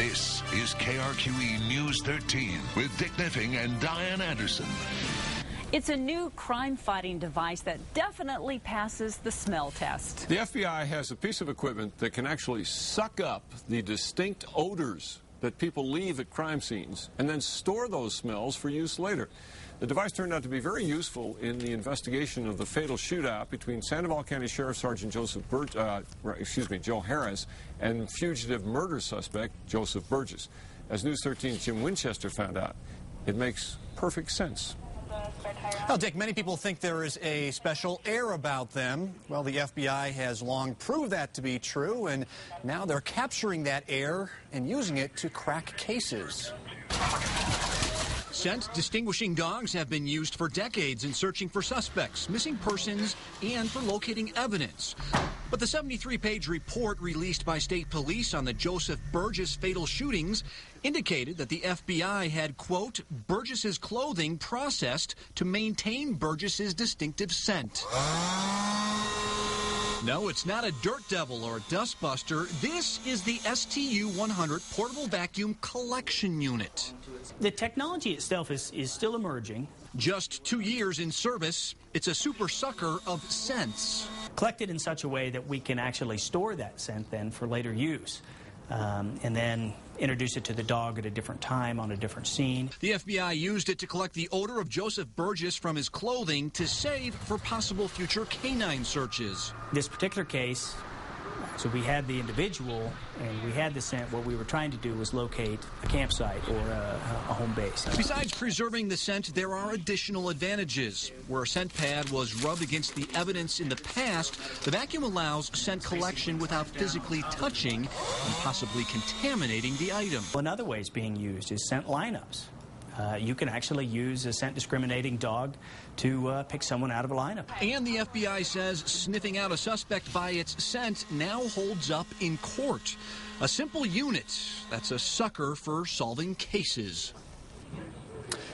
This is KRQE News 13 with Dick Niffing and Diane Anderson. It's a new crime-fighting device that definitely passes the smell test. The FBI has a piece of equipment that can actually suck up the distinct odors that people leave at crime scenes and then store those smells for use later. The device turned out to be very useful in the investigation of the fatal shootout between Sandoval County Sheriff Sergeant Joe Harris and fugitive murder suspect Joseph Burgess. As News 13's Jim Winchester found out, it makes perfect sense. Well, Dick, many people think there is a special air about them. Well, the FBI has long proved that to be true, and now they're capturing that air and using it to crack cases. Scent distinguishing dogs have been used for decades in searching for suspects, missing persons, and for locating evidence. But the 73-page report released by state police on the Joseph Burgess fatal shootings indicated that the FBI had, quote, Burgess's clothing processed to maintain Burgess's distinctive scent. No, it's not a dirt devil or a dust buster. This is the STU-100 portable vacuum collection unit. The technology itself is still emerging. Just 2 years in service, it's a super sucker of scents. Collected in such a way that we can actually store that scent then for later use. And then introduce it to the dog at a different time on a different scene. The FBI used it to collect the odor of Joseph Burgess from his clothing to save for possible future canine searches. This particular case, so we had the individual and we had the scent. What we were trying to do was locate a campsite or a home base. Besides preserving the scent, there are additional advantages. Where a scent pad was rubbed against the evidence in the past, the vacuum allows scent collection without physically touching and possibly contaminating the item. Another way it's being used is scent lineups. You can actually use a scent discriminating dog to pick someone out of a lineup. And the FBI says sniffing out a suspect by its scent now holds up in court. A simple unit that's a sucker for solving cases.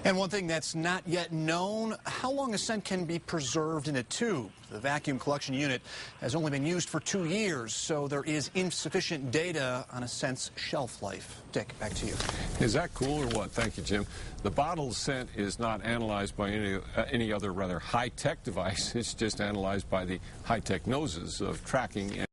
And one thing that's not yet known, how long a scent can be preserved in a tube. The vacuum collection unit has only been used for 2 years, so there is insufficient data on a scent's shelf life. Dick, back to you. Is that cool or what? Thank you, Jim. The bottle scent is not analyzed by any other rather high-tech device. It's just analyzed by the high-tech noses of tracking.